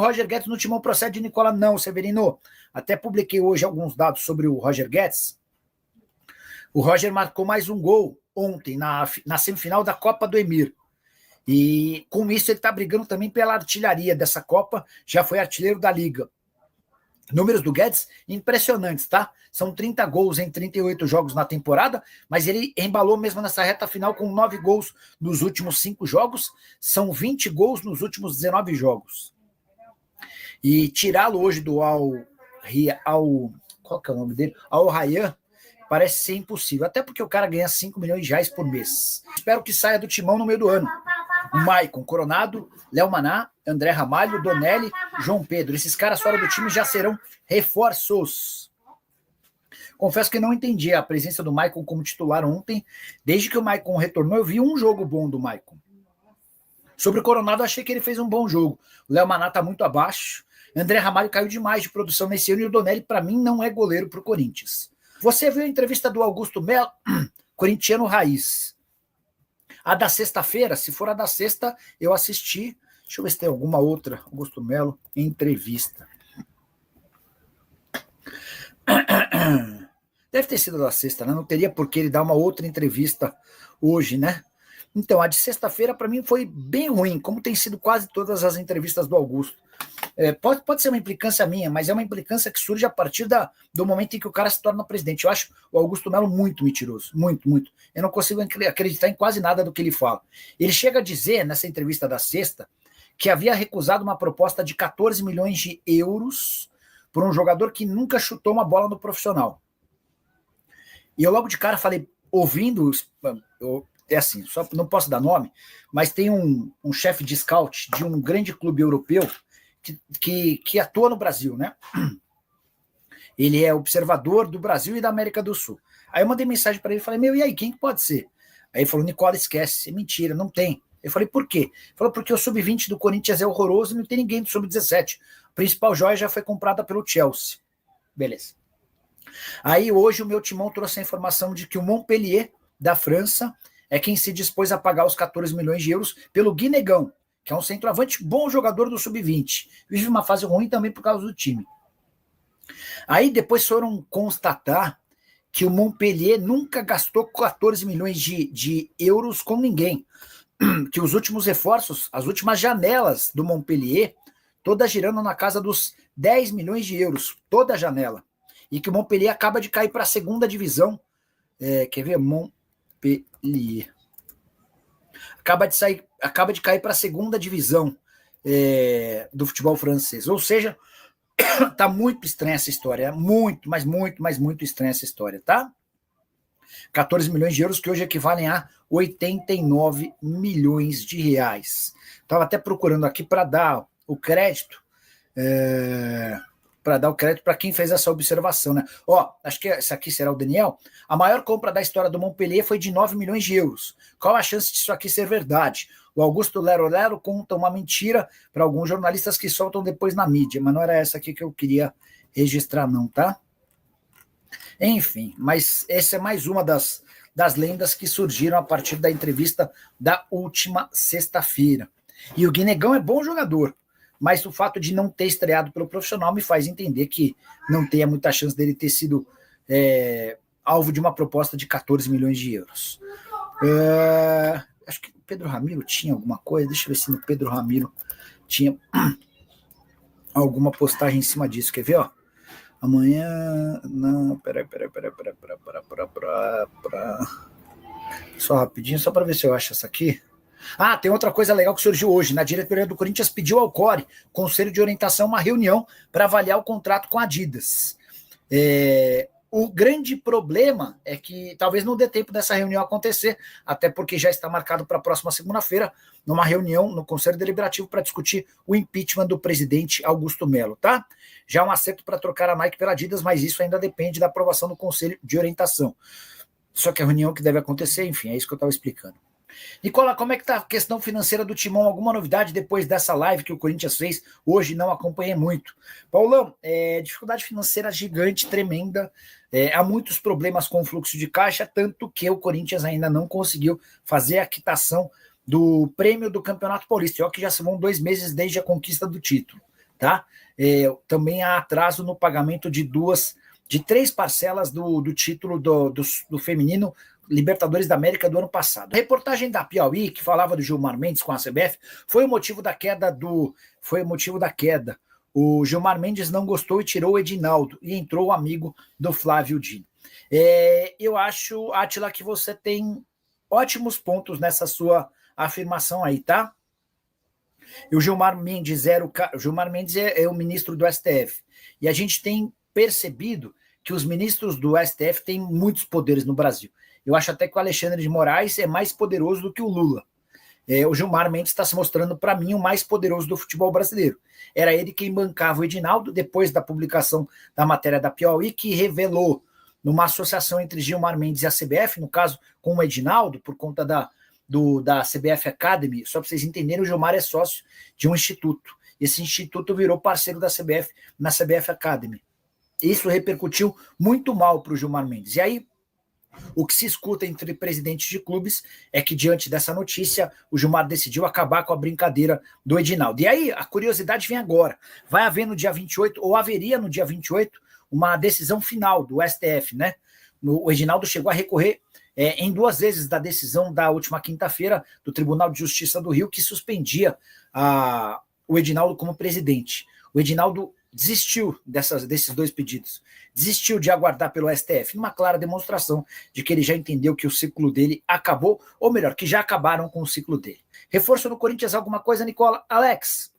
Roger Guedes no Timão procede, Nicola? Não, Severino. Até publiquei hoje alguns dados sobre o Roger Guedes. O Roger marcou mais um gol ontem, na semifinal da Copa do Emir. E com isso ele está brigando também pela artilharia dessa Copa, já foi artilheiro da Liga. Números do Guedes impressionantes, tá? São 30 gols em 38 jogos na temporada, mas ele embalou mesmo nessa reta final com 9 gols nos últimos 5 jogos, são 20 gols nos últimos 19 jogos. E tirá-lo hoje do qual que é o nome dele? Al Rayyan, parece ser impossível, até porque o cara ganha 5 milhões de reais por mês. Espero que saia do Timão no meio do ano. O Maicon, Coronado, Léo Maná, André Ramalho, Donelli, João Pedro. Esses caras fora do time já serão reforços. Confesso que não entendi a presença do Maicon como titular ontem. Desde que o Maicon retornou, eu vi um jogo bom do Maicon. Sobre o Coronado, achei que ele fez um bom jogo. O Léo Maná está muito abaixo. André Ramalho caiu demais de produção nesse ano e o Donelli, para mim, não é goleiro para o Corinthians. Você viu a entrevista do Augusto Melo, corintiano raiz. A da sexta-feira, se for a da sexta, eu assisti. Deixa eu ver se tem alguma outra. Augusto Melo, entrevista. Deve ter sido a da sexta, né? Não teria por que ele dar uma outra entrevista hoje, né? Então, a de sexta-feira, para mim, foi bem ruim, como tem sido quase todas as entrevistas do Augusto. Pode ser uma implicância minha, mas é uma implicância que surge a partir do momento em que o cara se torna presidente. Eu acho o Augusto Melo muito mentiroso, muito, muito. Eu não consigo acreditar em quase nada do que ele fala. Ele chega a dizer, nessa entrevista da sexta, que havia recusado uma proposta de 14 milhões de euros por um jogador que nunca chutou uma bola no profissional. E eu logo de cara falei, ouvindo, é assim, só não posso dar nome, mas tem um chefe de scout de um grande clube europeu que atua no Brasil, né? Ele é observador do Brasil e da América do Sul. Aí eu mandei mensagem para ele e falei, e aí, quem que pode ser? Aí ele falou, Nicola, esquece, é mentira, não tem. Eu falei, por quê? Ele falou, porque o sub-20 do Corinthians é horroroso e não tem ninguém do sub-17. A principal joia já foi comprada pelo Chelsea. Beleza. Aí hoje o meu timão trouxe a informação de que o Montpellier, da França, é quem se dispôs a pagar os 14 milhões de euros pelo Guinegão, que é um centroavante bom jogador do sub-20. Vive uma fase ruim também por causa do time. Aí depois foram constatar que o Montpellier nunca gastou 14 milhões de euros com ninguém. Que os últimos reforços, as últimas janelas do Montpellier, todas girando na casa dos 10 milhões de euros, toda a janela. E que o Montpellier acaba de cair para a segunda divisão. Quer ver? Montpellier. Acaba de cair para a segunda divisão do futebol francês. Ou seja, tá muito estranha essa história. Muito, mas muito estranha essa história, tá? 14 milhões de euros que hoje equivalem a 89 milhões de reais. Estava até procurando aqui para dar o crédito. Para dar o crédito para quem fez essa observação, né? Acho que esse aqui será o Daniel. A maior compra da história do Montpellier foi de 9 milhões de euros. Qual a chance disso aqui ser verdade? O Augusto Lero conta uma mentira para alguns jornalistas que soltam depois na mídia, mas não era essa aqui que eu queria registrar não, tá? Enfim, mas essa é mais uma das lendas que surgiram a partir da entrevista da última sexta-feira. E o Guinegão é bom jogador, mas o fato de não ter estreado pelo profissional me faz entender que não tenha muita chance dele ter sido alvo de uma proposta de 14 milhões de euros. Acho que o Pedro Ramiro tinha alguma coisa, deixa eu ver se no Pedro Ramiro tinha alguma postagem em cima disso, quer ver, ó? Amanhã, não, peraí, só rapidinho, só para ver se eu acho essa aqui. Tem outra coisa legal que surgiu hoje. Na diretoria do Corinthians pediu ao CORE, Conselho de Orientação, uma reunião para avaliar o contrato com a Adidas. O grande problema é que talvez não dê tempo dessa reunião acontecer, até porque já está marcado para a próxima segunda-feira, numa reunião no Conselho Deliberativo para discutir o impeachment do presidente Augusto Melo, tá? Já um acerto para trocar a Nike pela Adidas, mas isso ainda depende da aprovação do Conselho de Orientação. Só que a reunião que deve acontecer, enfim, é isso que eu estava explicando. Nicola, como é que está a questão financeira do Timão? Alguma novidade depois dessa live que o Corinthians fez? Hoje não acompanhei muito. Paulão, dificuldade financeira gigante, tremenda. Há muitos problemas com o fluxo de caixa, tanto que o Corinthians ainda não conseguiu fazer a quitação do prêmio do Campeonato Paulista. Olha que já se vão 2 meses desde a conquista do título. tá? Também há atraso no pagamento de 3 parcelas do título do feminino Libertadores da América do ano passado. A reportagem da Piauí, que falava do Gilmar Mendes com a CBF, foi o motivo da queda. O Gilmar Mendes não gostou e tirou o Edinaldo, e entrou o amigo do Flávio Dino. Eu acho, Átila, que você tem ótimos pontos nessa sua afirmação aí, tá? E o Gilmar Mendes é o ministro do STF. E a gente tem percebido que os ministros do STF têm muitos poderes no Brasil. Eu acho até que o Alexandre de Moraes é mais poderoso do que o Lula. O Gilmar Mendes está se mostrando, para mim, o mais poderoso do futebol brasileiro. Era ele quem bancava o Edinaldo, depois da publicação da matéria da Piauí, que revelou numa associação entre Gilmar Mendes e a CBF, no caso com o Edinaldo, por conta da CBF Academy. Só para vocês entenderem, o Gilmar é sócio de um instituto. Esse instituto virou parceiro da CBF na CBF Academy. Isso repercutiu muito mal para o Gilmar Mendes. E aí, o que se escuta entre presidentes de clubes é que, diante dessa notícia, o Gilmar decidiu acabar com a brincadeira do Edinaldo. E aí, a curiosidade vem agora. Vai haver no dia 28, ou haveria no dia 28, uma decisão final do STF, né? O Edinaldo chegou a recorrer em 2 vezes da decisão da última quinta-feira do Tribunal de Justiça do Rio, que suspendia o Edinaldo como presidente. O Edinaldo desistiu desses 2 pedidos, desistiu de aguardar pelo STF, numa clara demonstração de que ele já entendeu que o ciclo dele acabou, ou melhor, que já acabaram com o ciclo dele. Reforço no Corinthians, alguma coisa, Nicola? Alex,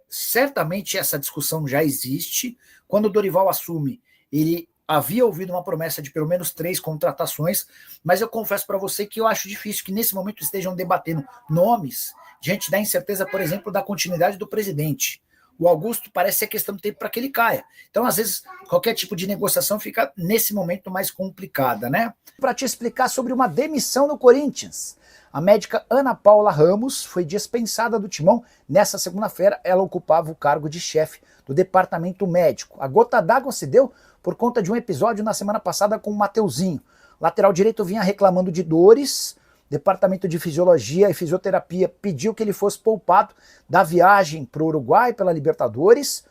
certamente essa discussão já existe. Quando o Dorival assume, ele havia ouvido uma promessa de pelo menos 3 contratações, mas eu confesso para você que eu acho difícil que nesse momento estejam debatendo nomes diante da incerteza, por exemplo, da continuidade do presidente. O Augusto parece ser questão de tempo para que ele caia. Então, às vezes, qualquer tipo de negociação fica, nesse momento, mais complicada, né? Para te explicar sobre uma demissão no Corinthians. A médica Ana Paula Ramos foi dispensada do timão. Nessa segunda-feira, ela ocupava o cargo de chefe do departamento médico. A gota d'água se deu por conta de um episódio na semana passada com o Mateuzinho. O lateral direito vinha reclamando de dores. Departamento de Fisiologia e Fisioterapia pediu que ele fosse poupado da viagem para o Uruguai pela Libertadores.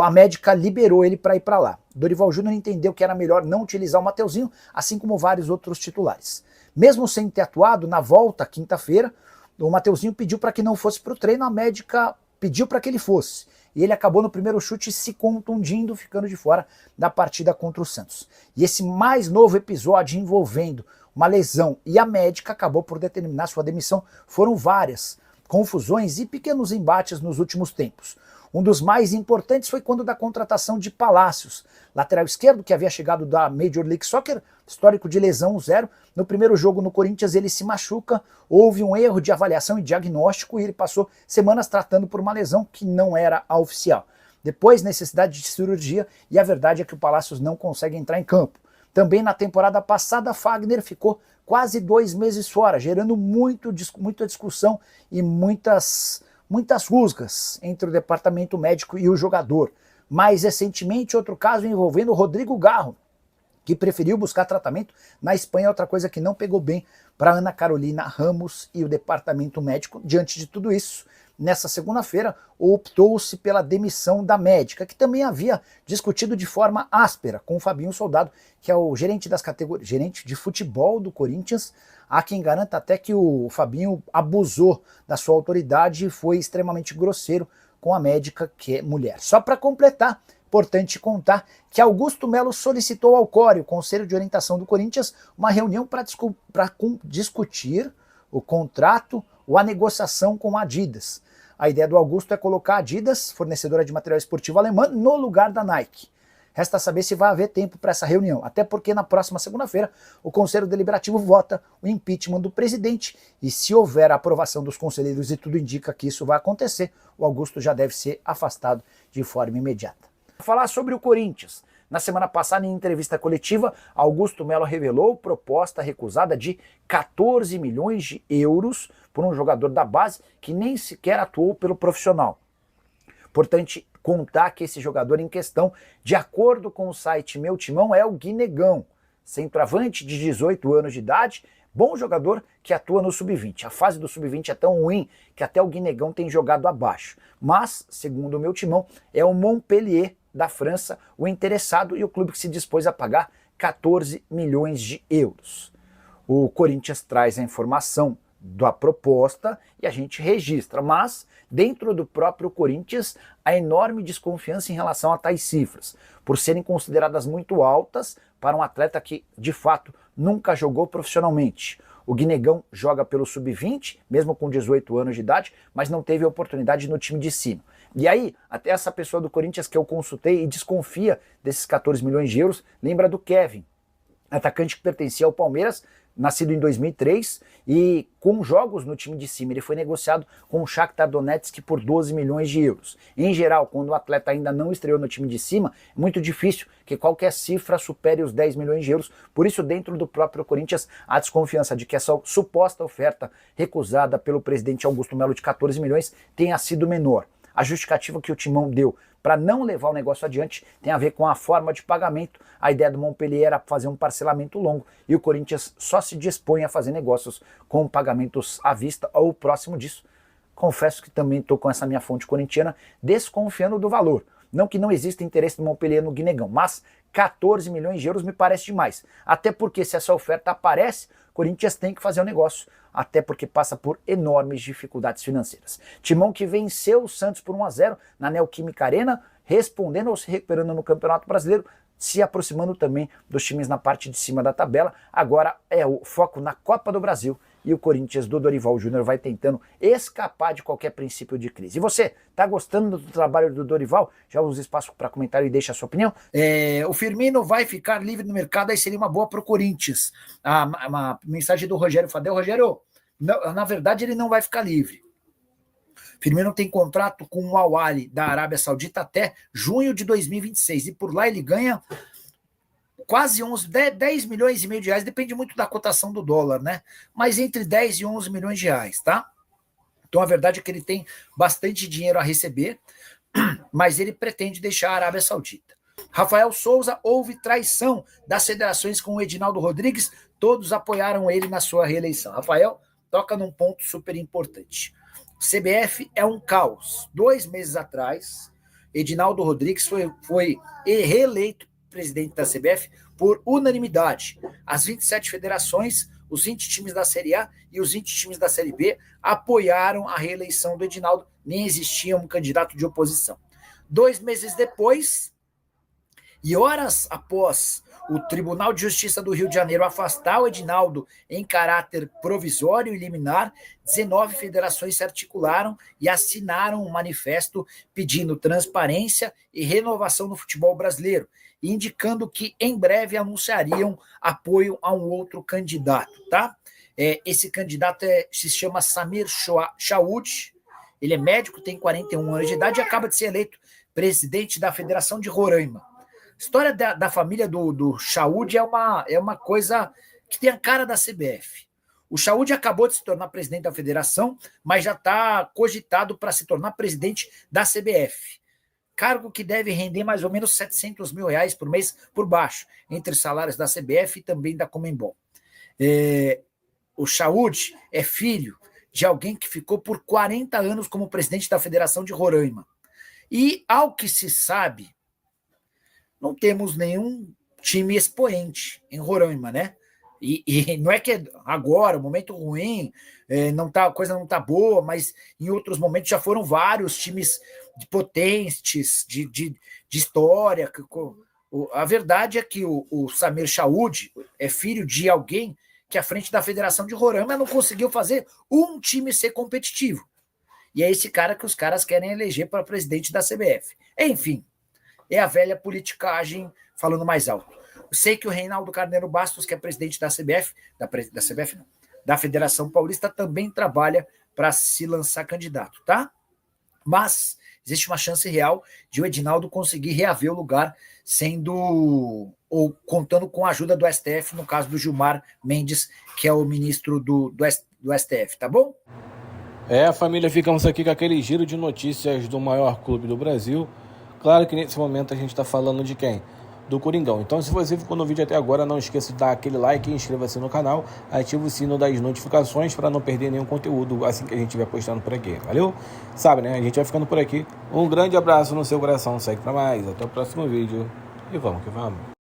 A médica liberou ele para ir para lá. Dorival Júnior entendeu que era melhor não utilizar o Mateuzinho, assim como vários outros titulares. Mesmo sem ter atuado, na volta, quinta-feira, o Mateuzinho pediu para que não fosse para o treino, a médica pediu para que ele fosse. E ele acabou no primeiro chute se contundindo, ficando de fora da partida contra o Santos. E esse mais novo episódio envolvendo uma lesão e a médica acabou por determinar sua demissão. Foram várias confusões e pequenos embates nos últimos tempos. Um dos mais importantes foi quando da contratação de Palácios, lateral esquerdo que havia chegado da Major League Soccer, histórico de lesão 0. No primeiro jogo no Corinthians ele se machuca, houve um erro de avaliação e diagnóstico e ele passou semanas tratando por uma lesão que não era a oficial. Depois, necessidade de cirurgia, e a verdade é que o Palácios não consegue entrar em campo. Também na temporada passada, Fagner ficou quase 2 meses fora, gerando muita discussão e muitas rusgas entre o departamento médico e o jogador. Mais recentemente, outro caso envolvendo o Rodrigo Garro, que preferiu buscar tratamento na Espanha, outra coisa que não pegou bem para Ana Carolina Ramos e o departamento médico. Diante de tudo isso, nessa segunda-feira, optou-se pela demissão da médica, que também havia discutido de forma áspera com o Fabinho Soldado, que é o gerente das categorias, gerente de futebol do Corinthians. Há quem garanta até que o Fabinho abusou da sua autoridade e foi extremamente grosseiro com a médica, que é mulher. Só para completar, importante contar que Augusto Melo solicitou ao CORE, o Conselho de Orientação do Corinthians, uma reunião para discutir o contrato ou a negociação com a Adidas. A ideia do Augusto é colocar a Adidas, fornecedora de material esportivo alemã, no lugar da Nike. Resta saber se vai haver tempo para essa reunião, até porque na próxima segunda-feira o Conselho Deliberativo vota o impeachment do presidente e se houver a aprovação dos conselheiros e tudo indica que isso vai acontecer, o Augusto já deve ser afastado de forma imediata. Falar sobre o Corinthians. Na semana passada, em entrevista coletiva, Augusto Melo revelou proposta recusada de 14 milhões de euros por um jogador da base que nem sequer atuou pelo profissional. Importante contar que esse jogador em questão, de acordo com o site Meu Timão, é o Guinegão, centroavante de 18 anos de idade, bom jogador que atua no sub-20. A fase do sub-20 é tão ruim que até o Guinegão tem jogado abaixo. Mas, segundo o meu timão, é o Montpellier da França o interessado e o clube que se dispôs a pagar 14 milhões de euros. O Corinthians traz a informação da proposta e a gente registra, mas dentro do próprio Corinthians a enorme desconfiança em relação a tais cifras, por serem consideradas muito altas para um atleta que de fato nunca jogou profissionalmente. O Guinegão joga pelo sub-20, mesmo com 18 anos de idade, mas não teve oportunidade no time de cima. E aí, até essa pessoa do Corinthians que eu consultei e desconfia desses 14 milhões de euros, lembra do Kevin, atacante que pertencia ao Palmeiras, nascido em 2003, e com jogos no time de cima. Ele foi negociado com o Shakhtar Donetsk por 12 milhões de euros. Em geral, quando o atleta ainda não estreou no time de cima, é muito difícil que qualquer cifra supere os 10 milhões de euros. Por isso, dentro do próprio Corinthians, há desconfiança de que essa suposta oferta recusada pelo presidente Augusto Melo de 14 milhões tenha sido menor. A justificativa que o Timão deu para não levar o negócio adiante tem a ver com a forma de pagamento. A ideia do Montpellier era fazer um parcelamento longo e o Corinthians só se dispõe a fazer negócios com pagamentos à vista ou próximo disso. Confesso que também estou com essa minha fonte corintiana desconfiando do valor. Não que não exista interesse do Montpellier no Guinegão, mas 14 milhões de euros me parece demais. Até porque se essa oferta aparece, o Corinthians tem que fazer o negócio. Até porque passa por enormes dificuldades financeiras. Timão que venceu o Santos por 1-0 na Neoquímica Arena, respondendo ou se recuperando no Campeonato Brasileiro, se aproximando também dos times na parte de cima da tabela. Agora é o foco na Copa do Brasil e o Corinthians do Dorival Júnior vai tentando escapar de qualquer princípio de crise. E você, tá gostando do trabalho do Dorival? Já usa espaço para comentário e deixa a sua opinião? O Firmino vai ficar livre no mercado, aí seria uma boa para o Corinthians. Uma mensagem do Rogério Fadel. Rogério, na verdade ele não vai ficar livre. Firmino tem contrato com o Al Ahly da Arábia Saudita até junho de 2026 e por lá ele ganha quase 10 milhões e meio de reais, depende muito da cotação do dólar, né? Mas entre 10 e 11 milhões de reais, tá? Então a verdade é que ele tem bastante dinheiro a receber, mas ele pretende deixar a Arábia Saudita. Rafael Souza, houve traição das federações com o Edinaldo Rodrigues, todos apoiaram ele na sua reeleição. Rafael toca num ponto super importante. CBF é um caos. 2 meses atrás, Edinaldo Rodrigues foi reeleito presidente da CBF por unanimidade. As 27 federações, os 20 times da Série A e os 20 times da Série B apoiaram a reeleição do Edinaldo, nem existia um candidato de oposição. 2 meses depois, e horas após o Tribunal de Justiça do Rio de Janeiro afastar o Edinaldo em caráter provisório e liminar, 19 federações se articularam e assinaram um manifesto pedindo transparência e renovação no futebol brasileiro, indicando que em breve anunciariam apoio a um outro candidato, tá? Esse candidato se chama Samir Chaoud, ele é médico, tem 41 anos de idade e acaba de ser eleito presidente da Federação de Roraima. A história da família do Chaoud é uma coisa que tem a cara da CBF. O Chaoud acabou de se tornar presidente da federação, mas já está cogitado para se tornar presidente da CBF. Cargo que deve render mais ou menos 700 mil reais por mês por baixo, entre salários da CBF e também da Conmebol. O Chaoud é filho de alguém que ficou por 40 anos como presidente da Federação de Roraima. E, ao que se sabe, não temos nenhum time expoente em Roraima, né? E não é que agora, momento ruim, a coisa não está boa, mas em outros momentos já foram vários times de potentes, de história. A verdade é que o Samir Chaoud é filho de alguém que, à frente da Federação de Roraima, não conseguiu fazer um time ser competitivo. E é esse cara que os caras querem eleger para presidente da CBF. Enfim, é a velha politicagem falando mais alto. Eu sei que o Reinaldo Carneiro Bastos, que é presidente da CBF, da Federação Paulista, também trabalha para se lançar candidato, tá? Mas existe uma chance real de o Edinaldo conseguir reaver o lugar contando com a ajuda do STF, no caso do Gilmar Mendes, que é o ministro do STF, tá bom? Família, ficamos aqui com aquele giro de notícias do maior clube do Brasil. Claro que nesse momento a gente está falando de quem? do Coringão. Então, se você ficou no vídeo até agora, não esqueça de dar aquele like, inscreva-se no canal, ative o sino das notificações para não perder nenhum conteúdo assim que a gente estiver postando por aqui. Valeu? Sabe, né? A gente vai ficando por aqui. Um grande abraço no seu coração. Segue para mais. Até o próximo vídeo. E vamos que vamos.